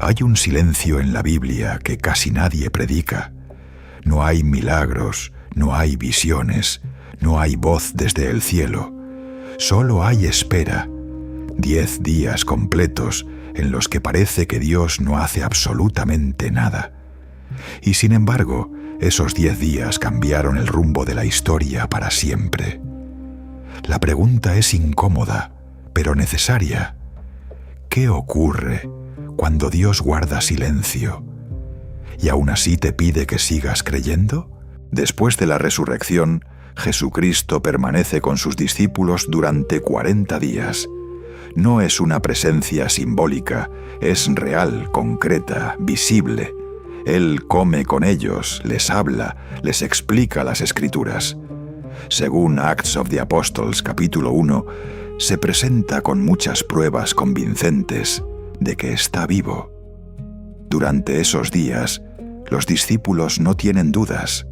Hay un silencio en la Biblia que casi nadie predica. No hay milagros, no hay visiones, no hay voz desde el cielo. Solo hay espera. 10 días completos en los que parece que Dios no hace absolutamente nada. Y sin embargo, esos 10 días cambiaron el rumbo de la historia para siempre. La pregunta es incómoda, pero necesaria. ¿Qué ocurre cuando Dios guarda silencio? ¿Y aún así te pide que sigas creyendo? Después de la resurrección, Jesucristo permanece con sus discípulos durante 40 días. No es una presencia simbólica, es real, concreta, visible. Él come con ellos, les habla, les explica las Escrituras. Según Acts of the Apostles, capítulo 1, se presenta con muchas pruebas convincentes de que está vivo. Durante esos días, los discípulos no tienen dudas.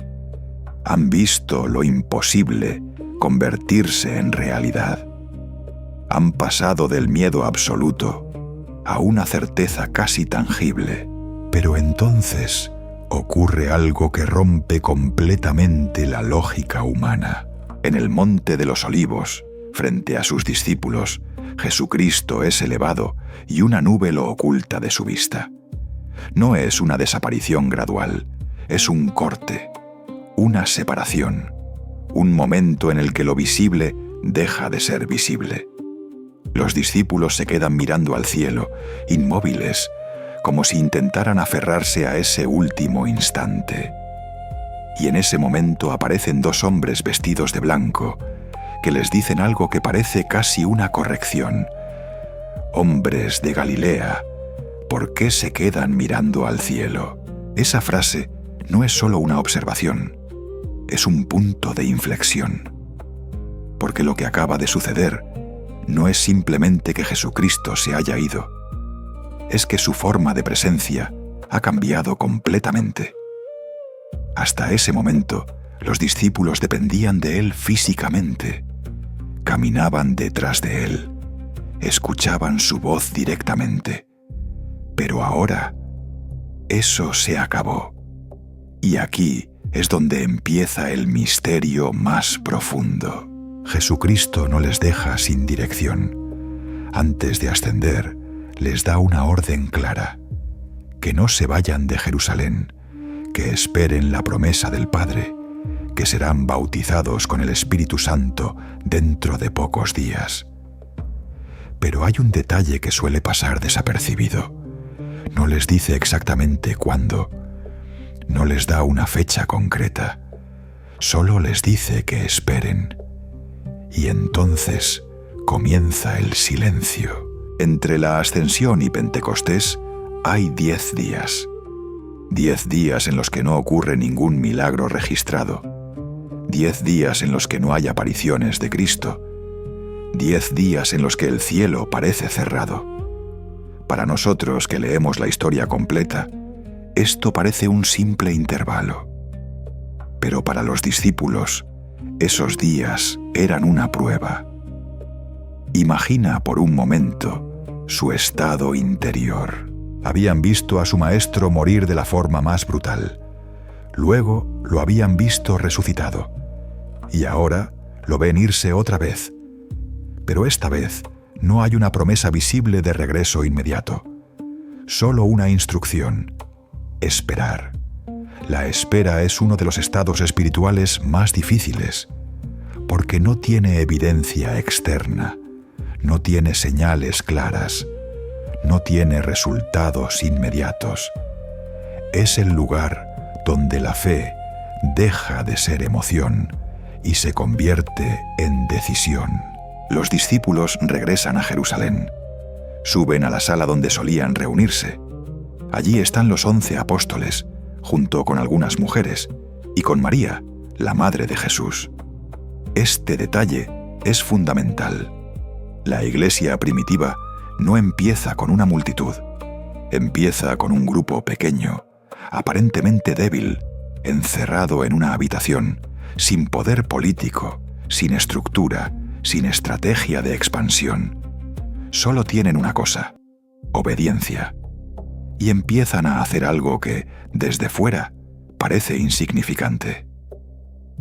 Han visto lo imposible convertirse en realidad. Han pasado del miedo absoluto a una certeza casi tangible. Pero entonces ocurre algo que rompe completamente la lógica humana. En el Monte de los Olivos, frente a sus discípulos, Jesucristo es elevado y una nube lo oculta de su vista. No es una desaparición gradual, es un corte, una separación, un momento en el que lo visible deja de ser visible. Los discípulos se quedan mirando al cielo, inmóviles, como si intentaran aferrarse a ese último instante. Y en ese momento aparecen 2 hombres vestidos de blanco, que les dicen algo que parece casi una corrección. Hombres de Galilea, ¿por qué se quedan mirando al cielo? Esa frase no es solo una observación, es un punto de inflexión. Porque lo que acaba de suceder no es simplemente que Jesucristo se haya ido, es que su forma de presencia ha cambiado completamente. Hasta ese momento, los discípulos dependían de él físicamente, caminaban detrás de él, escuchaban su voz directamente. Pero ahora, eso se acabó. Y aquí es donde empieza el misterio más profundo. Jesucristo no les deja sin dirección. Antes de ascender, les da una orden clara: que no se vayan de Jerusalén, que esperen la promesa del Padre, que serán bautizados con el Espíritu Santo dentro de pocos días. Pero hay un detalle que suele pasar desapercibido. No les dice exactamente cuándo, no les da una fecha concreta, solo les dice que esperen. Y entonces comienza el silencio. Entre la Ascensión y Pentecostés hay 10 días. 10 días en los que no ocurre ningún milagro registrado. 10 días en los que no hay apariciones de Cristo. 10 días en los que el cielo parece cerrado. Para nosotros que leemos la historia completa, esto parece un simple intervalo. Pero para los discípulos, esos días eran una prueba. Imagina por un momento su estado interior. Habían visto a su maestro morir de la forma más brutal. Luego lo habían visto resucitado. Y ahora lo ven irse otra vez. Pero esta vez no hay una promesa visible de regreso inmediato. Solo una instrucción: esperar. La espera es uno de los estados espirituales más difíciles, porque no tiene evidencia externa, no tiene señales claras, no tiene resultados inmediatos. Es el lugar donde la fe deja de ser emoción y se convierte en decisión. Los discípulos regresan a Jerusalén. Suben a la sala donde solían reunirse. Allí están los 11 apóstoles, junto con algunas mujeres, y con María, la madre de Jesús. Este detalle es fundamental. La iglesia primitiva no empieza con una multitud. Empieza con un grupo pequeño, aparentemente débil, encerrado en una habitación, sin poder político, sin estructura, sin estrategia de expansión. Solo tienen una cosa: obediencia. y empiezan a hacer algo que, desde fuera, parece insignificante.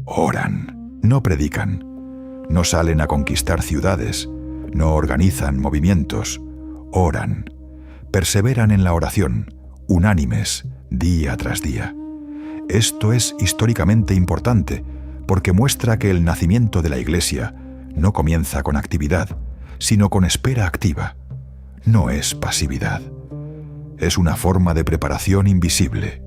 Oran, no predican, no salen a conquistar ciudades, no organizan movimientos, oran, perseveran en la oración, unánimes, día tras día. Esto es históricamente importante porque muestra que el nacimiento de la Iglesia no comienza con actividad, sino con espera activa. No es pasividad. Es una forma de preparación invisible.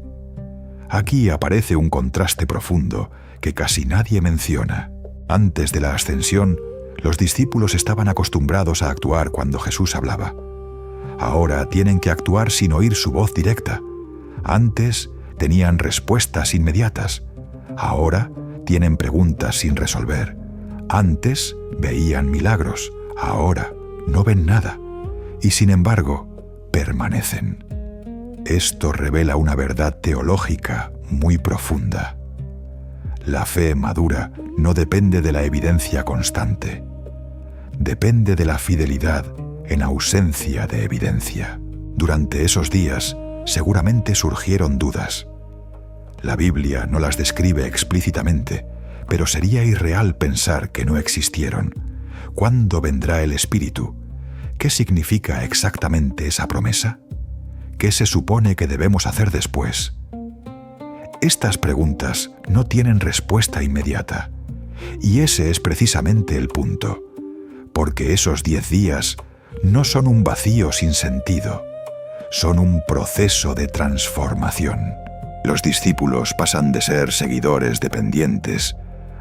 Aquí aparece un contraste profundo que casi nadie menciona. Antes de la ascensión, los discípulos estaban acostumbrados a actuar cuando Jesús hablaba. Ahora tienen que actuar sin oír su voz directa. Antes tenían respuestas inmediatas. Ahora tienen preguntas sin resolver. Antes veían milagros. Ahora no ven nada. Y sin embargo, permanecen. Esto revela una verdad teológica muy profunda. La fe madura no depende de la evidencia constante. Depende de la fidelidad en ausencia de evidencia. Durante esos días, seguramente surgieron dudas. La Biblia no las describe explícitamente, pero sería irreal pensar que no existieron. ¿Cuándo vendrá el Espíritu? ¿Qué significa exactamente esa promesa? ¿Qué se supone que debemos hacer después? Estas preguntas no tienen respuesta inmediata, y ese es precisamente el punto, porque esos 10 días no son un vacío sin sentido, son un proceso de transformación. Los discípulos pasan de ser seguidores dependientes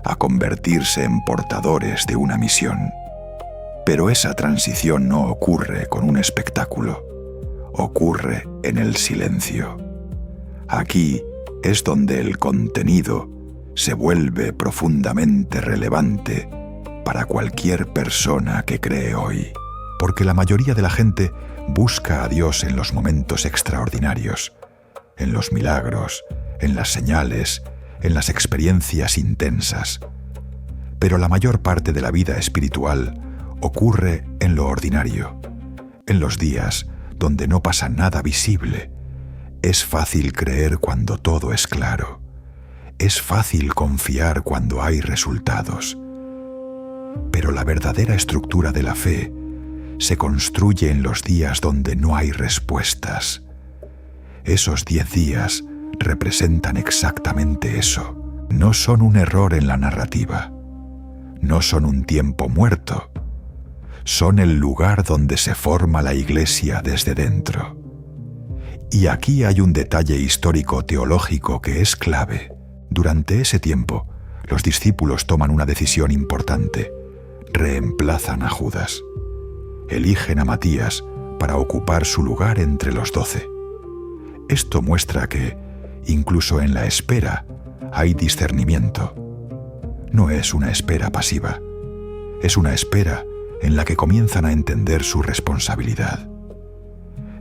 a convertirse en portadores de una misión. Pero esa transición no ocurre con un espectáculo, ocurre en el silencio. Aquí es donde el contenido se vuelve profundamente relevante para cualquier persona que cree hoy. Porque la mayoría de la gente busca a Dios en los momentos extraordinarios, en los milagros, en las señales, en las experiencias intensas. Pero la mayor parte de la vida espiritual ocurre en lo ordinario, en los días donde no pasa nada visible. Es fácil creer cuando todo es claro. Es fácil confiar cuando hay resultados. Pero la verdadera estructura de la fe se construye en los días donde no hay respuestas. Esos 10 días representan exactamente eso. No son un error en la narrativa. No son un tiempo muerto. Son el lugar donde se forma la Iglesia desde dentro. Y aquí hay un detalle histórico-teológico que es clave. Durante ese tiempo, los discípulos toman una decisión importante. Reemplazan a Judas. Eligen a Matías para ocupar su lugar entre los 12. Esto muestra que, incluso en la espera, hay discernimiento. No es una espera pasiva. Es una espera en la que comienzan a entender su responsabilidad.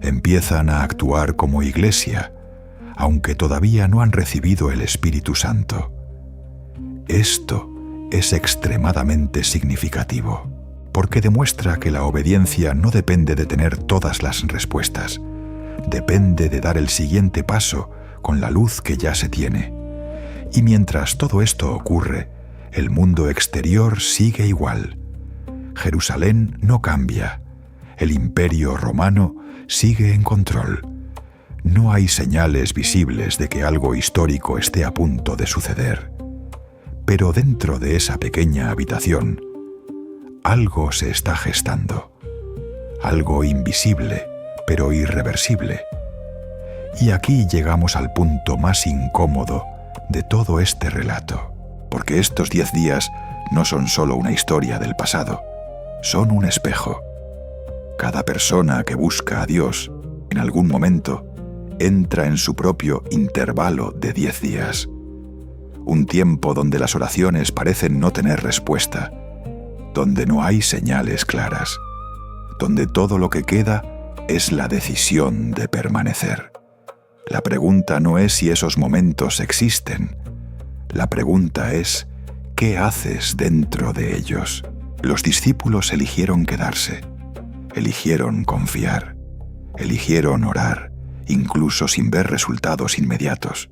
Empiezan a actuar como iglesia, aunque todavía no han recibido el Espíritu Santo. Esto es extremadamente significativo, porque demuestra que la obediencia no depende de tener todas las respuestas, depende de dar el siguiente paso con la luz que ya se tiene. Y mientras todo esto ocurre, el mundo exterior sigue igual. Jerusalén no cambia. El Imperio Romano sigue en control. No hay señales visibles de que algo histórico esté a punto de suceder. Pero dentro de esa pequeña habitación, algo se está gestando. Algo invisible, pero irreversible. Y aquí llegamos al punto más incómodo de todo este relato, porque estos 10 días no son solo una historia del pasado, son un espejo. Cada persona que busca a Dios, en algún momento, entra en su propio intervalo de 10 días. Un tiempo donde las oraciones parecen no tener respuesta, donde no hay señales claras, donde todo lo que queda es la decisión de permanecer. La pregunta no es si esos momentos existen. La pregunta es, ¿qué haces dentro de ellos? Los discípulos eligieron quedarse, eligieron confiar, eligieron orar incluso sin ver resultados inmediatos.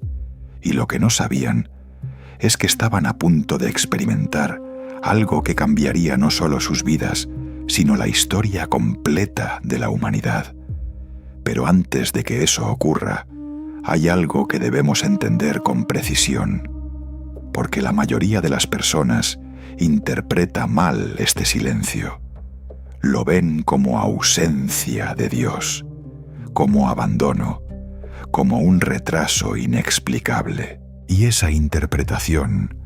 Y lo que no sabían es que estaban a punto de experimentar algo que cambiaría no solo sus vidas, sino la historia completa de la humanidad. Pero antes de que eso ocurra, hay algo que debemos entender con precisión, porque la mayoría de las personas interpreta mal este silencio. Lo ven como ausencia de Dios, como abandono, como un retraso inexplicable. Y esa interpretación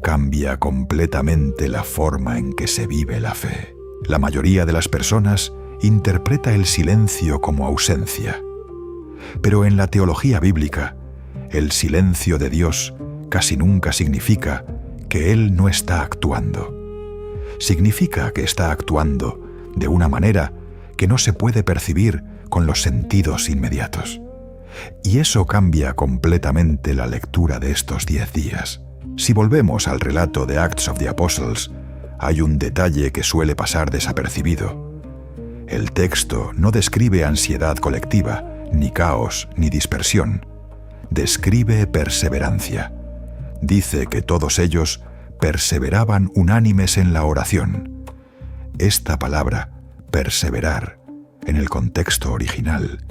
cambia completamente la forma en que se vive la fe. La mayoría de las personas interpreta el silencio como ausencia. Pero en la teología bíblica, el silencio de Dios casi nunca significa que Él no está actuando. Significa que está actuando de una manera que no se puede percibir con los sentidos inmediatos. Y eso cambia completamente la lectura de estos 10 días. Si volvemos al relato de Acts of the Apostles, hay un detalle que suele pasar desapercibido. El texto no describe ansiedad colectiva, ni caos, ni dispersión. Describe perseverancia. Dice que todos ellos perseveraban unánimes en la oración. Esta palabra, perseverar, en el contexto original,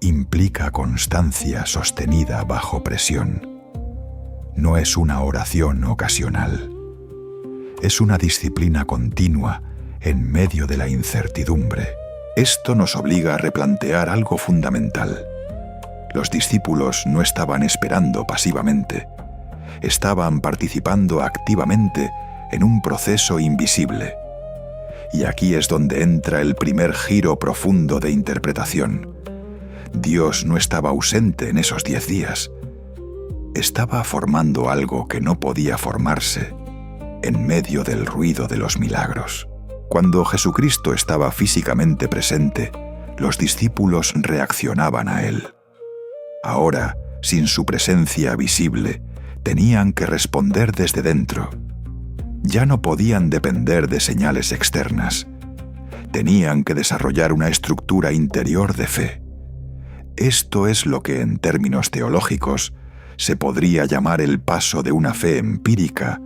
implica constancia sostenida bajo presión. No es una oración ocasional. Es una disciplina continua en medio de la incertidumbre. Esto nos obliga a replantear algo fundamental. Los discípulos no estaban esperando pasivamente. Estaban participando activamente en un proceso invisible. Y aquí es donde entra el primer giro profundo de interpretación. Dios no estaba ausente en esos 10 días. Estaba formando algo que no podía formarse en medio del ruido de los milagros. Cuando Jesucristo estaba físicamente presente, los discípulos reaccionaban a Él. Ahora, sin su presencia visible, tenían que responder desde dentro. Ya no podían depender de señales externas. Tenían que desarrollar una estructura interior de fe. Esto es lo que, en términos teológicos, se podría llamar el paso de una fe empírica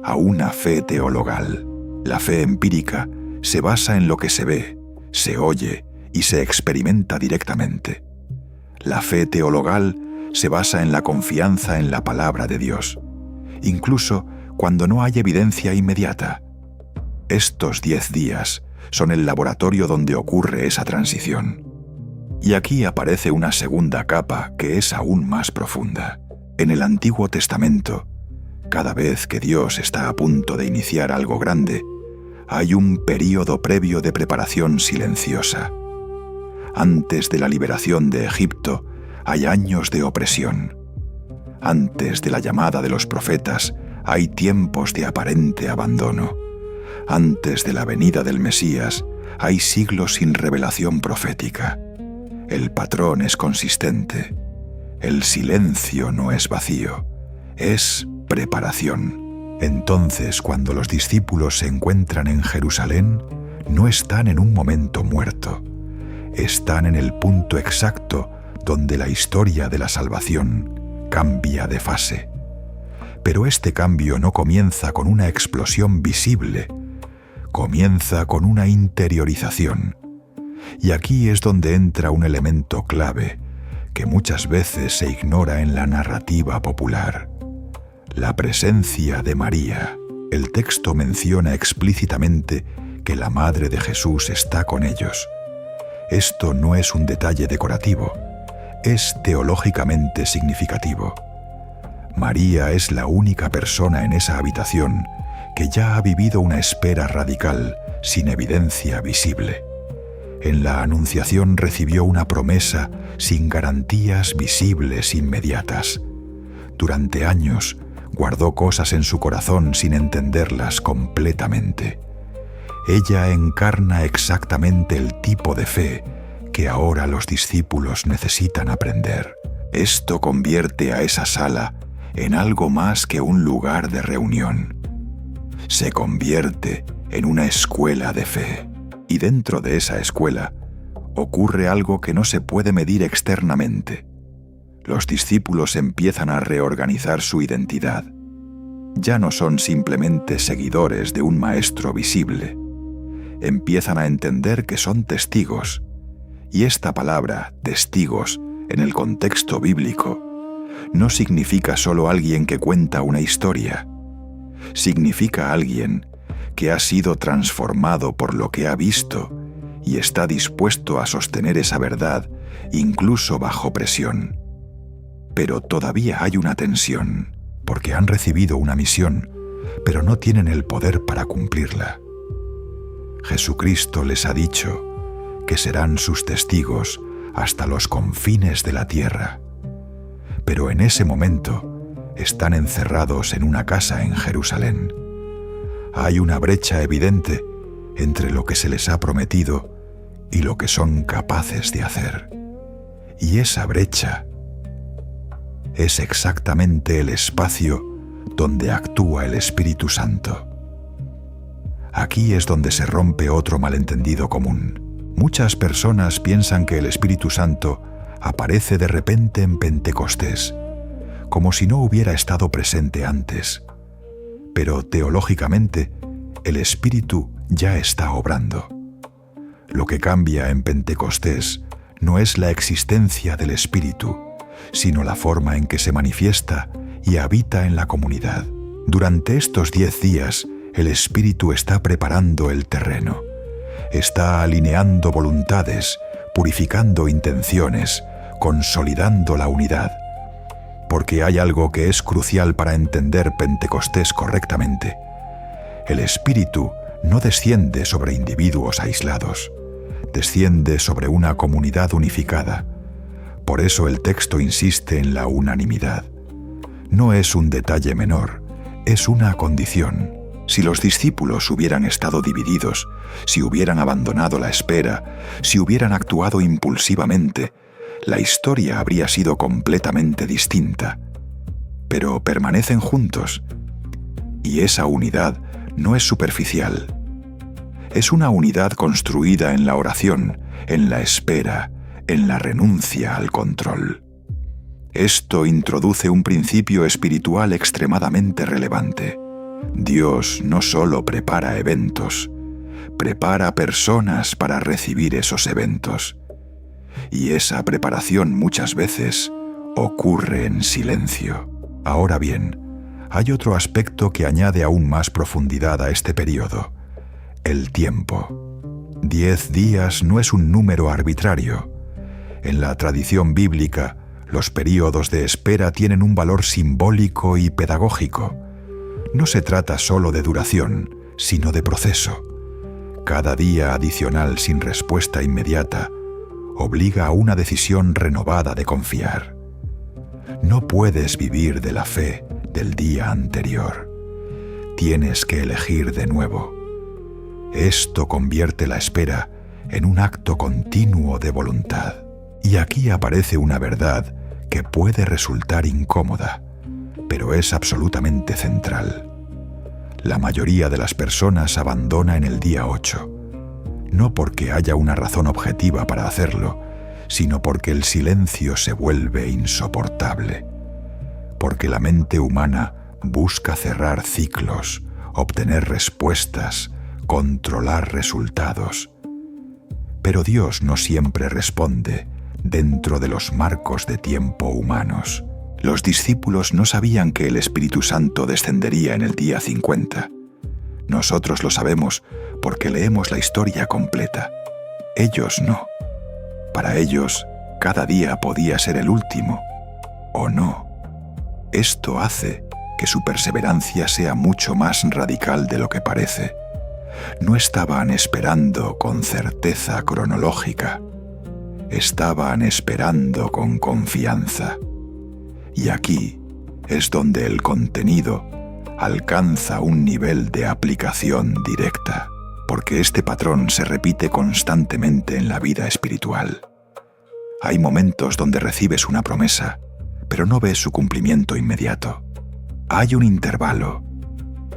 a una fe teologal. La fe empírica se basa en lo que se ve, se oye y se experimenta directamente. La fe teologal se basa en la confianza en la palabra de Dios, incluso cuando no hay evidencia inmediata. Estos 10 días son el laboratorio donde ocurre esa transición. Y aquí aparece una segunda capa que es aún más profunda. En el Antiguo Testamento, cada vez que Dios está a punto de iniciar algo grande, hay un período previo de preparación silenciosa. Antes de la liberación de Egipto, hay años de opresión. Antes de la llamada de los profetas, hay tiempos de aparente abandono. Antes de la venida del Mesías, hay siglos sin revelación profética. El patrón es consistente. El silencio no es vacío, es preparación. Entonces, cuando los discípulos se encuentran en Jerusalén, no están en un momento muerto. Están en el punto exacto donde la historia de la salvación cambia de fase. Pero este cambio no comienza con una explosión visible, comienza con una interiorización. Y aquí es donde entra un elemento clave que muchas veces se ignora en la narrativa popular: la presencia de María. El texto menciona explícitamente que la Madre de Jesús está con ellos. Esto no es un detalle decorativo, es teológicamente significativo. María es la única persona en esa habitación que ya ha vivido una espera radical sin evidencia visible. En la Anunciación recibió una promesa sin garantías visibles inmediatas. Durante años guardó cosas en su corazón sin entenderlas completamente. Ella encarna exactamente el tipo de fe que ahora los discípulos necesitan aprender. Esto convierte a esa sala en algo más que un lugar de reunión. Se convierte en una escuela de fe. Y dentro de esa escuela ocurre algo que no se puede medir externamente. Los discípulos empiezan a reorganizar su identidad. Ya no son simplemente seguidores de un maestro visible. Empiezan a entender que son testigos. Y esta palabra, testigos, en el contexto bíblico, no significa solo alguien que cuenta una historia. Significa alguien que ha sido transformado por lo que ha visto y está dispuesto a sostener esa verdad incluso bajo presión. Pero todavía hay una tensión, porque han recibido una misión, pero no tienen el poder para cumplirla. Jesucristo les ha dicho que serán sus testigos hasta los confines de la tierra. Pero en ese momento están encerrados en una casa en Jerusalén. Hay una brecha evidente entre lo que se les ha prometido y lo que son capaces de hacer. Y esa brecha es exactamente el espacio donde actúa el Espíritu Santo. Aquí es donde se rompe otro malentendido común. Muchas personas piensan que el Espíritu Santo aparece de repente en Pentecostés, como si no hubiera estado presente antes. Pero teológicamente, el Espíritu ya está obrando. Lo que cambia en Pentecostés no es la existencia del Espíritu, sino la forma en que se manifiesta y habita en la comunidad. Durante estos 10 días, el Espíritu está preparando el terreno, está alineando voluntades, purificando intenciones, consolidando la unidad. Porque hay algo que es crucial para entender Pentecostés correctamente. El Espíritu no desciende sobre individuos aislados, desciende sobre una comunidad unificada. Por eso el texto insiste en la unanimidad. No es un detalle menor, es una condición. Si los discípulos hubieran estado divididos, si hubieran abandonado la espera, si hubieran actuado impulsivamente, la historia habría sido completamente distinta. Pero permanecen juntos, y esa unidad no es superficial. Es una unidad construida en la oración, en la espera, en la renuncia al control. Esto introduce un principio espiritual extremadamente relevante. Dios no solo prepara eventos, prepara personas para recibir esos eventos. Y esa preparación muchas veces ocurre en silencio. Ahora bien, hay otro aspecto que añade aún más profundidad a este periodo: el tiempo. 10 días no es un número arbitrario. En la tradición bíblica, los períodos de espera tienen un valor simbólico y pedagógico. No se trata solo de duración, sino de proceso. Cada día adicional sin respuesta inmediata obliga a una decisión renovada de confiar. No puedes vivir de la fe del día anterior. Tienes que elegir de nuevo. Esto convierte la espera en un acto continuo de voluntad. Y aquí aparece una verdad que puede resultar incómoda, pero es absolutamente central. La mayoría de las personas abandona en el día 8, no porque haya una razón objetiva para hacerlo, sino porque el silencio se vuelve insoportable, porque la mente humana busca cerrar ciclos, obtener respuestas, controlar resultados. Pero Dios no siempre responde dentro de los marcos de tiempo humanos. Los discípulos no sabían que el Espíritu Santo descendería en el día 50. Nosotros lo sabemos porque leemos la historia completa. Ellos no. Para ellos, cada día podía ser el último, o no. Esto hace que su perseverancia sea mucho más radical de lo que parece. No estaban esperando con certeza cronológica. Estaban esperando con confianza. Y aquí es donde el contenido alcanza un nivel de aplicación directa, porque este patrón se repite constantemente en la vida espiritual. Hay momentos donde recibes una promesa, pero no ves su cumplimiento inmediato. Hay un intervalo,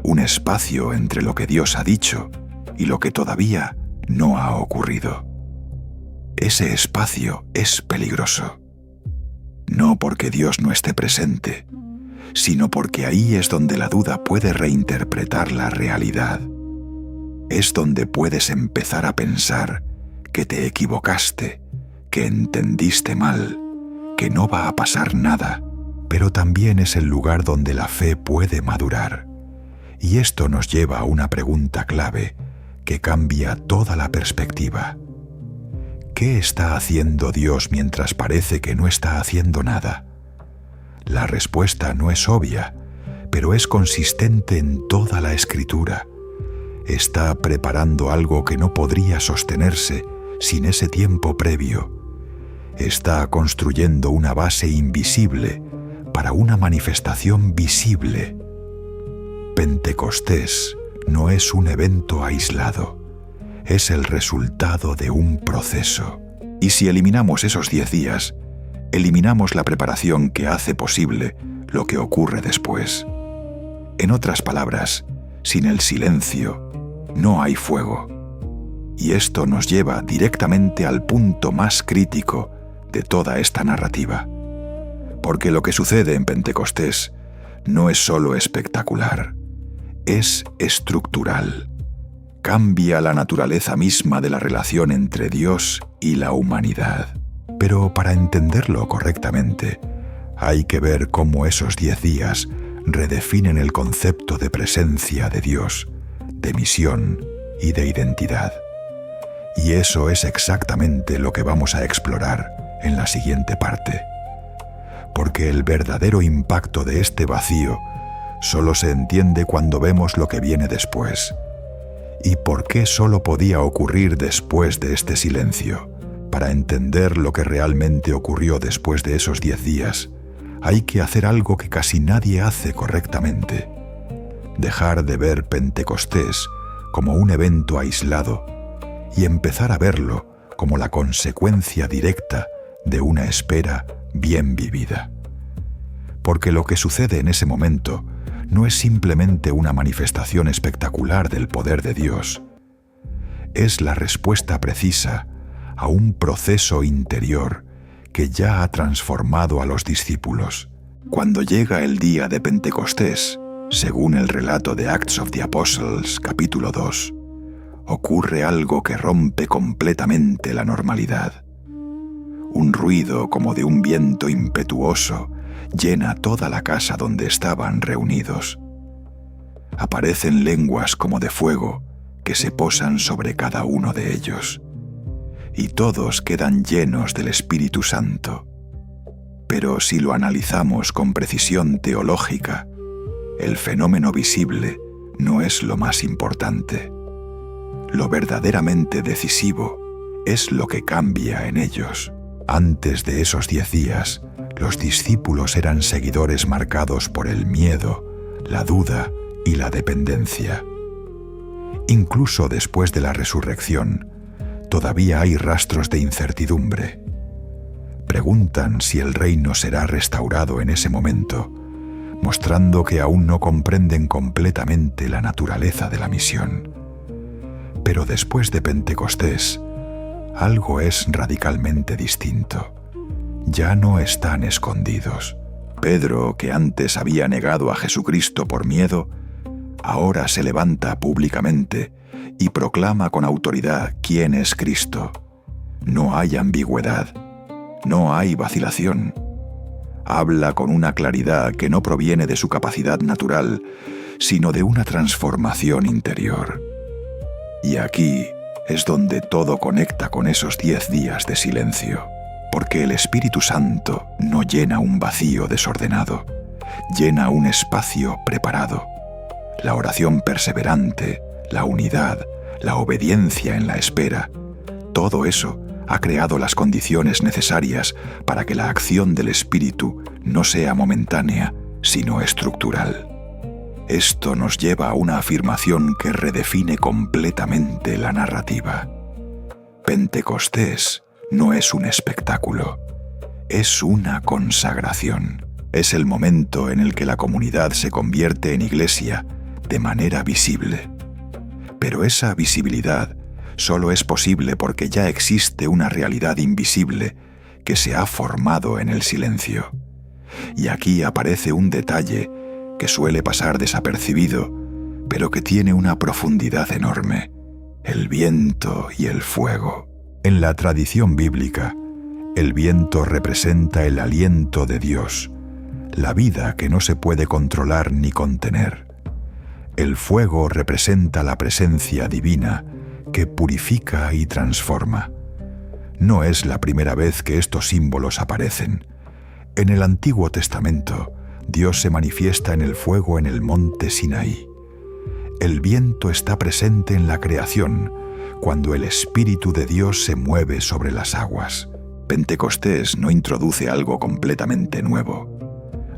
un espacio entre lo que Dios ha dicho y lo que todavía no ha ocurrido. ese espacio es peligroso. No porque Dios no esté presente, sino porque ahí es donde la duda puede reinterpretar la realidad. Es donde puedes empezar a pensar que te equivocaste, que entendiste mal, que no va a pasar nada, pero también es el lugar donde la fe puede madurar. Y esto nos lleva a una pregunta clave que cambia toda la perspectiva. ¿Qué está haciendo Dios mientras parece que no está haciendo nada? La respuesta no es obvia, pero es consistente en toda la Escritura. Está preparando algo que no podría sostenerse sin ese tiempo previo. Está construyendo una base invisible para una manifestación visible. Pentecostés no es un evento aislado, es el resultado de un proceso. Y si eliminamos esos 10 días, eliminamos la preparación que hace posible lo que ocurre después. En otras palabras, sin el silencio, no hay fuego. Y esto nos lleva directamente al punto más crítico de toda esta narrativa. Porque lo que sucede en Pentecostés no es solo espectacular, es estructural. Cambia la naturaleza misma de la relación entre Dios y la humanidad. Pero para entenderlo correctamente, hay que ver cómo esos 10 días redefinen el concepto de presencia de Dios, de misión y de identidad. Y eso es exactamente lo que vamos a explorar en la siguiente parte. Porque el verdadero impacto de este vacío solo se entiende cuando vemos lo que viene después. ¿Y por qué solo podía ocurrir después de este silencio? Para entender lo que realmente ocurrió después de esos 10 días, hay que hacer algo que casi nadie hace correctamente: dejar de ver Pentecostés como un evento aislado y empezar a verlo como la consecuencia directa de una espera bien vivida. Porque lo que sucede en ese momento no es simplemente una manifestación espectacular del poder de Dios. Es la respuesta precisa a un proceso interior que ya ha transformado a los discípulos. Cuando llega el día de Pentecostés, según el relato de Acts of the Apostles, capítulo 2, ocurre algo que rompe completamente la normalidad. Un ruido como de un viento impetuoso llena toda la casa donde estaban reunidos. Aparecen lenguas como de fuego que se posan sobre cada uno de ellos, y todos quedan llenos del Espíritu Santo. Pero si lo analizamos con precisión teológica, el fenómeno visible no es lo más importante. Lo verdaderamente decisivo es lo que cambia en ellos. Antes de esos 10 días, los discípulos eran seguidores marcados por el miedo, la duda y la dependencia. Incluso después de la resurrección, todavía hay rastros de incertidumbre. Preguntan si el reino será restaurado en ese momento, mostrando que aún no comprenden completamente la naturaleza de la misión. Pero después de Pentecostés, algo es radicalmente distinto. Ya no están escondidos. Pedro, que antes había negado a Jesucristo por miedo, ahora se levanta públicamente y proclama con autoridad quién es Cristo. No hay ambigüedad, no hay vacilación. Habla con una claridad que no proviene de su capacidad natural, sino de una transformación interior. Y aquí es donde todo conecta con esos 10 días de silencio, porque el Espíritu Santo no llena un vacío desordenado, llena un espacio preparado. La oración perseverante, la unidad, la obediencia en la espera, todo eso ha creado las condiciones necesarias para que la acción del Espíritu no sea momentánea, sino estructural. Esto nos lleva a una afirmación que redefine completamente la narrativa. Pentecostés no es un espectáculo, es una consagración. Es el momento en el que la comunidad se convierte en iglesia de manera visible. Pero esa visibilidad solo es posible porque ya existe una realidad invisible que se ha formado en el silencio. Y aquí aparece un detalle que suele pasar desapercibido, pero que tiene una profundidad enorme: el viento y el fuego. En la tradición bíblica, el viento representa el aliento de Dios, la vida que no se puede controlar ni contener. El fuego representa la presencia divina que purifica y transforma. No es la primera vez que estos símbolos aparecen. En el Antiguo Testamento, Dios se manifiesta en el fuego en el monte Sinaí. El viento está presente en la creación, cuando el Espíritu de Dios se mueve sobre las aguas. Pentecostés no introduce algo completamente nuevo.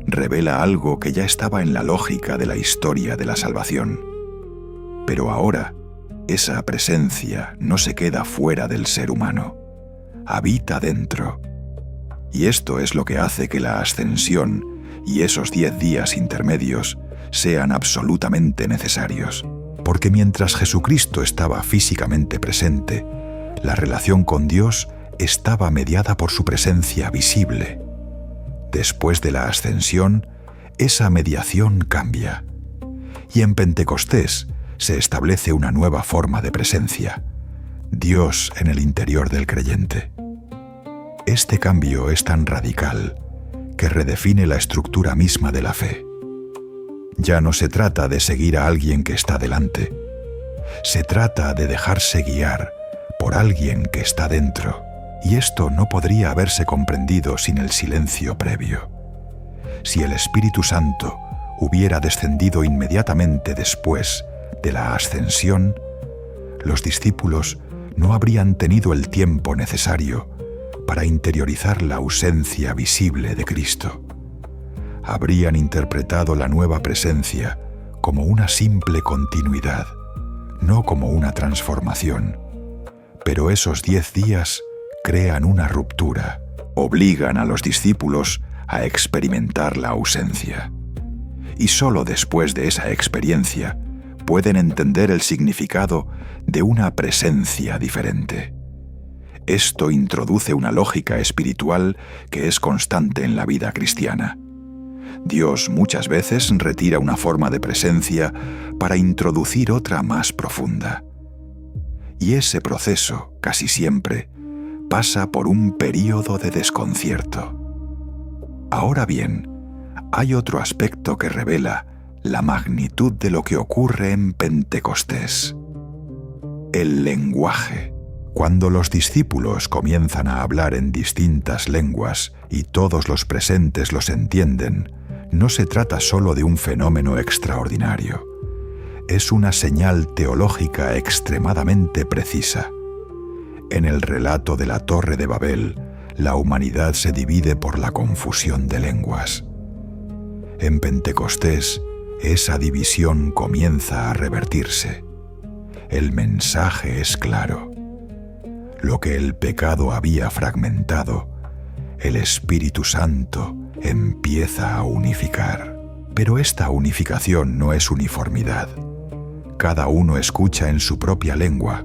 Revela algo que ya estaba en la lógica de la historia de la salvación. Pero ahora, esa presencia no se queda fuera del ser humano. Habita dentro. Y esto es lo que hace que la ascensión y esos 10 días intermedios sean absolutamente necesarios. Porque mientras Jesucristo estaba físicamente presente, la relación con Dios estaba mediada por su presencia visible. Después de la ascensión, esa mediación cambia. Y en Pentecostés se establece una nueva forma de presencia: Dios en el interior del creyente. Este cambio es tan radical que redefine la estructura misma de la fe. Ya no se trata de seguir a alguien que está delante. Se trata de dejarse guiar por alguien que está dentro. Y esto no podría haberse comprendido sin el silencio previo. Si el Espíritu Santo hubiera descendido inmediatamente después de la ascensión, los discípulos no habrían tenido el tiempo necesario para interiorizar la ausencia visible de Cristo. Habrían interpretado la nueva presencia como una simple continuidad, no como una transformación. Pero esos 10 días crean una ruptura, obligan a los discípulos a experimentar la ausencia. Y solo después de esa experiencia pueden entender el significado de una presencia diferente. Esto introduce una lógica espiritual que es constante en la vida cristiana. Dios muchas veces retira una forma de presencia para introducir otra más profunda. Y ese proceso, casi siempre, pasa por un período de desconcierto. Ahora bien, hay otro aspecto que revela la magnitud de lo que ocurre en Pentecostés: el lenguaje. Cuando los discípulos comienzan a hablar en distintas lenguas y todos los presentes los entienden, no se trata solo de un fenómeno extraordinario. Es una señal teológica extremadamente precisa. En el relato de la Torre de Babel, la humanidad se divide por la confusión de lenguas. En Pentecostés, esa división comienza a revertirse. El mensaje es claro. Lo que el pecado había fragmentado, el Espíritu Santo empieza a unificar. Pero esta unificación no es uniformidad. Cada uno escucha en su propia lengua.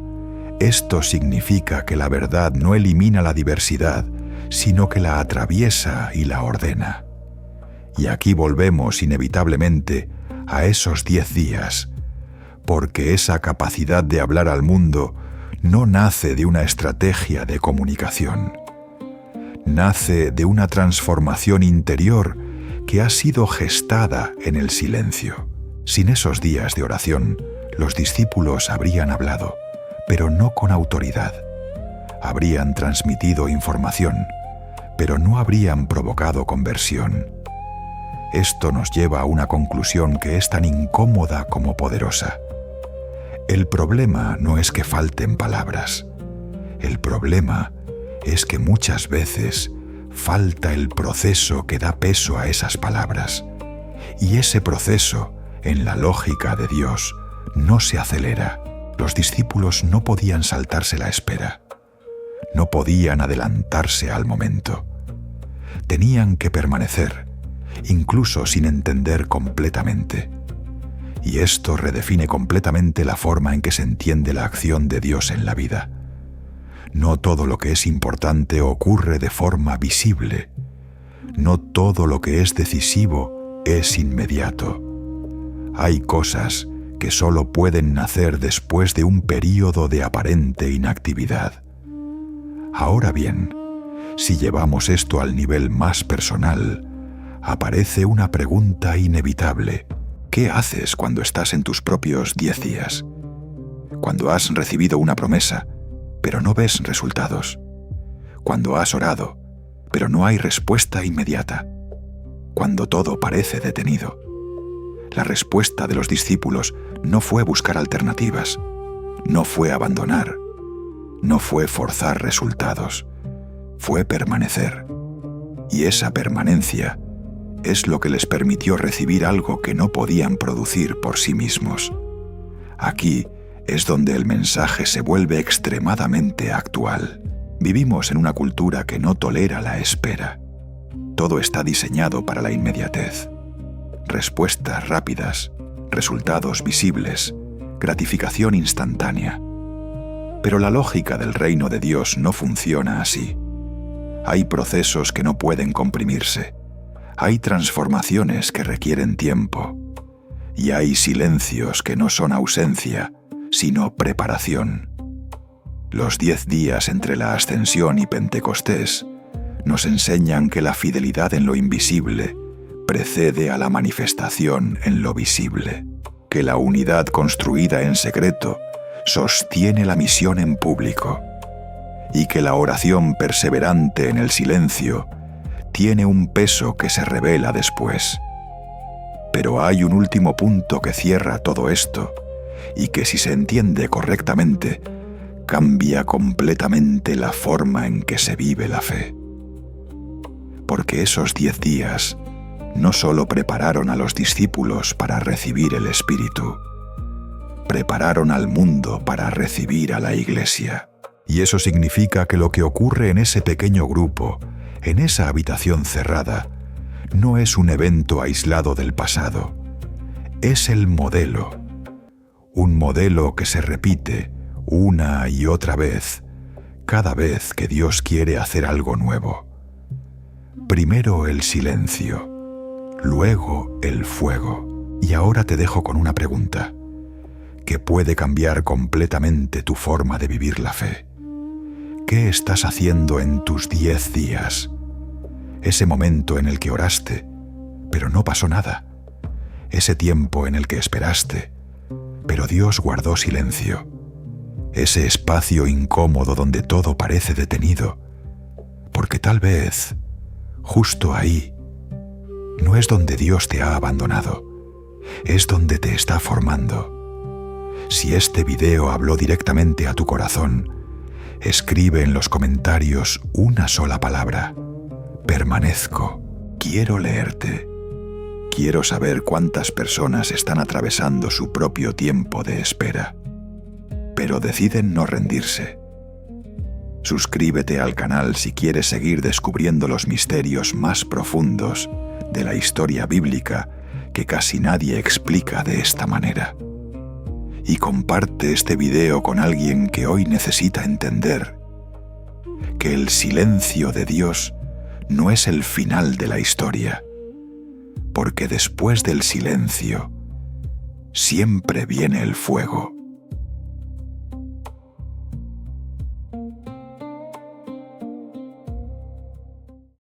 Esto significa que la verdad no elimina la diversidad, sino que la atraviesa y la ordena. Y aquí volvemos inevitablemente a esos 10 días, porque esa capacidad de hablar al mundo no nace de una estrategia de comunicación. Nace de una transformación interior que ha sido gestada en el silencio. Sin esos días de oración, los discípulos habrían hablado, pero no con autoridad. Habrían transmitido información, pero no habrían provocado conversión. Esto nos lleva a una conclusión que es tan incómoda como poderosa. El problema no es que falten palabras. El problema es que muchas veces falta el proceso que da peso a esas palabras. Y ese proceso, en la lógica de Dios, no se acelera. Los discípulos no podían saltarse la espera. No podían adelantarse al momento. Tenían que permanecer, incluso sin entender completamente. Y esto redefine completamente la forma en que se entiende la acción de Dios en la vida. No todo lo que es importante ocurre de forma visible. No todo lo que es decisivo es inmediato. Hay cosas que solo pueden nacer después de un período de aparente inactividad. Ahora bien, si llevamos esto al nivel más personal, aparece una pregunta inevitable. ¿Qué haces cuando estás en tus propios 10 días? Cuando has recibido una promesa, pero no ves resultados. Cuando has orado, pero no hay respuesta inmediata. Cuando todo parece detenido. La respuesta de los discípulos no fue buscar alternativas, no fue abandonar, no fue forzar resultados, fue permanecer. Y esa permanencia es lo que les permitió recibir algo que no podían producir por sí mismos. Aquí es donde el mensaje se vuelve extremadamente actual. Vivimos en una cultura que no tolera la espera. Todo está diseñado para la inmediatez. Respuestas rápidas, resultados visibles, gratificación instantánea. Pero la lógica del reino de Dios no funciona así. Hay procesos que no pueden comprimirse. Hay transformaciones que requieren tiempo. Y hay silencios que no son ausencia, sino preparación. Los 10 días entre la Ascensión y Pentecostés nos enseñan que la fidelidad en lo invisible precede a la manifestación en lo visible, que la unidad construida en secreto sostiene la misión en público, y que la oración perseverante en el silencio tiene un peso que se revela después. Pero hay un último punto que cierra todo esto, y que si se entiende correctamente, cambia completamente la forma en que se vive la fe. Porque esos 10 días no solo prepararon a los discípulos para recibir el Espíritu, prepararon al mundo para recibir a la Iglesia. Y eso significa que lo que ocurre en ese pequeño grupo, en esa habitación cerrada, no es un evento aislado del pasado, es el modelo. Un modelo que se repite una y otra vez, cada vez que Dios quiere hacer algo nuevo. Primero el silencio, luego el fuego. Y ahora te dejo con una pregunta, que puede cambiar completamente tu forma de vivir la fe. ¿Qué estás haciendo en tus 10 días? Ese momento en el que oraste, pero no pasó nada. Ese tiempo en el que esperaste, pero Dios guardó silencio. Ese espacio incómodo donde todo parece detenido, porque tal vez, justo ahí, no es donde Dios te ha abandonado, es donde te está formando. Si este video habló directamente a tu corazón, escribe en los comentarios una sola palabra: permanezco. Quiero leerte. Quiero saber cuántas personas están atravesando su propio tiempo de espera, pero deciden no rendirse. Suscríbete al canal si quieres seguir descubriendo los misterios más profundos de la historia bíblica que casi nadie explica de esta manera. Y comparte este video con alguien que hoy necesita entender que el silencio de Dios no es el final de la historia, porque después del silencio siempre viene el fuego.